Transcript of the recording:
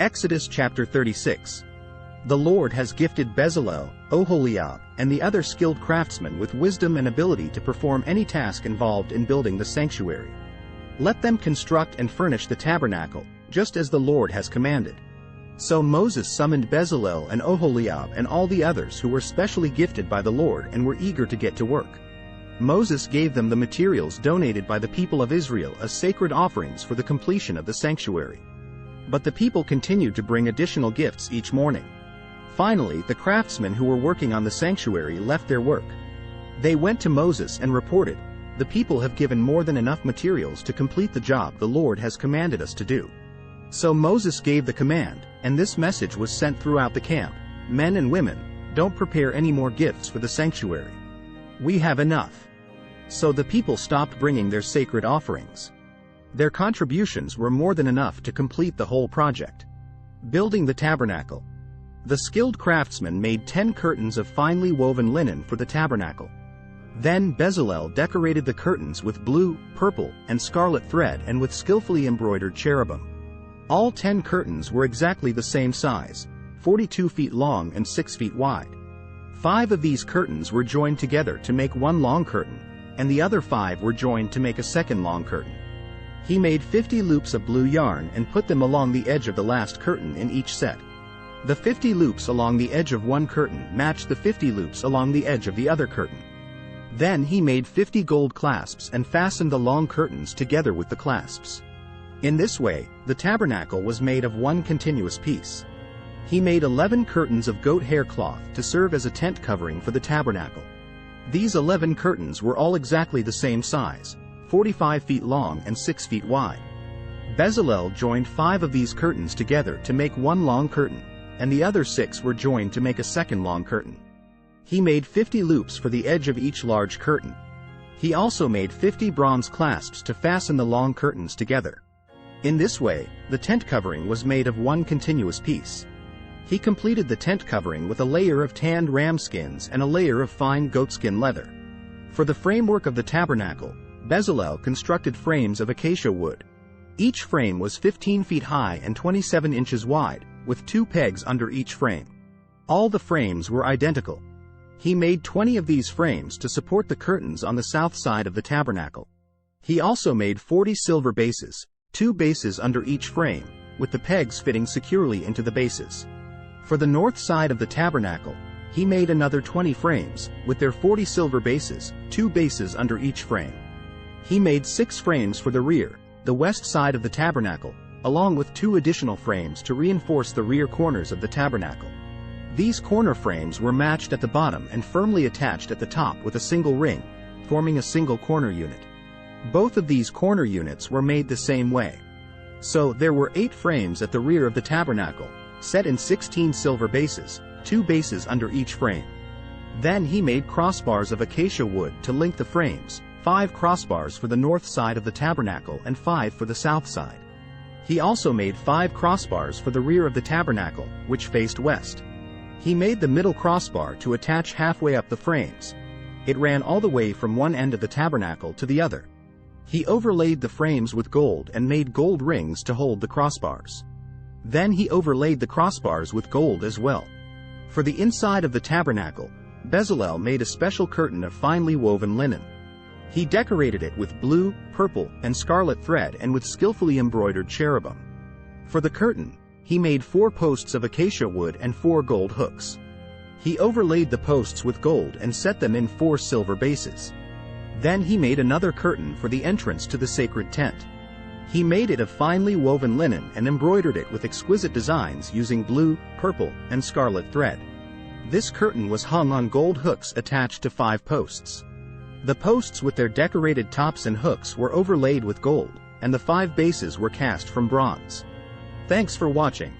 Exodus chapter 36. The Lord has gifted Bezalel, Oholiab, and the other skilled craftsmen with wisdom and ability to perform any task involved in building the sanctuary. Let them construct and furnish the tabernacle, just as the Lord has commanded. So Moses summoned Bezalel and Oholiab and all the others who were specially gifted by the Lord and were eager to get to work. Moses gave them the materials donated by the people of Israel as sacred offerings for the completion of the sanctuary. But the people continued to bring additional gifts each morning. Finally, the craftsmen who were working on the sanctuary left their work. They went to Moses and reported, "The people have given more than enough materials to complete the job the Lord has commanded us to do." So Moses gave the command, and this message was sent throughout the camp: "Men and women, don't prepare any more gifts for the sanctuary. We have enough." So the people stopped bringing their sacred offerings. Their contributions were more than enough to complete the whole project. Building the tabernacle. The skilled craftsmen made 10 curtains of finely woven linen for the tabernacle. Then Bezalel decorated the curtains with blue, purple, and scarlet thread and with skillfully embroidered cherubim. All 10 curtains were exactly the same size, 42 feet long and 6 feet wide. 5 of these curtains were joined together to make one long curtain, and the other 5 were joined to make a second long curtain. He made 50 loops of blue yarn and put them along the edge of the last curtain in each set. The 50 loops along the edge of one curtain matched the 50 loops along the edge of the other curtain. Then he made 50 gold clasps and fastened the long curtains together with the clasps. In this way, the tabernacle was made of one continuous piece. He made 11 curtains of goat hair cloth to serve as a tent covering for the tabernacle. These 11 curtains were all exactly the same size, 45 feet long and 6 feet wide. Bezalel joined 5 of these curtains together to make one long curtain, and the other 6 were joined to make a second long curtain. He made 50 loops for the edge of each large curtain. He also made 50 bronze clasps to fasten the long curtains together. In this way, the tent covering was made of one continuous piece. He completed the tent covering with a layer of tanned ram skins and a layer of fine goatskin leather. For the framework of the tabernacle, Bezalel constructed frames of acacia wood. Each frame was 15 feet high and 27 inches wide, with 2 pegs under each frame. All the frames were identical. He made 20 of these frames to support the curtains on the south side of the tabernacle. He also made 40 silver bases, 2 bases under each frame, with the pegs fitting securely into the bases. For the north side of the tabernacle, he made another 20 frames, with their 40 silver bases, 2 bases under each frame. He made 6 frames for the rear, the west side of the tabernacle, along with 2 additional frames to reinforce the rear corners of the tabernacle. These corner frames were matched at the bottom and firmly attached at the top with a single ring, forming a single corner unit. Both of these corner units were made the same way. So there were 8 frames at the rear of the tabernacle, set in 16 silver bases, 2 bases under each frame. Then he made crossbars of acacia wood to link the frames, 5 crossbars for the north side of the tabernacle and 5 for the south side. He also made 5 crossbars for the rear of the tabernacle, which faced west. He made the middle crossbar to attach halfway up the frames. It ran all the way from one end of the tabernacle to the other. He overlaid the frames with gold and made gold rings to hold the crossbars. Then he overlaid the crossbars with gold as well. For the inside of the tabernacle, Bezalel made a special curtain of finely woven linen. He decorated it with blue, purple, and scarlet thread and with skillfully embroidered cherubim. For the curtain, he made 4 posts of acacia wood and 4 gold hooks. He overlaid the posts with gold and set them in 4 silver bases. Then he made another curtain for the entrance to the sacred tent. He made it of finely woven linen and embroidered it with exquisite designs using blue, purple, and scarlet thread. This curtain was hung on gold hooks attached to 5 posts. The posts with their decorated tops and hooks were overlaid with gold, and the 5 bases were cast from bronze. Thanks for watching.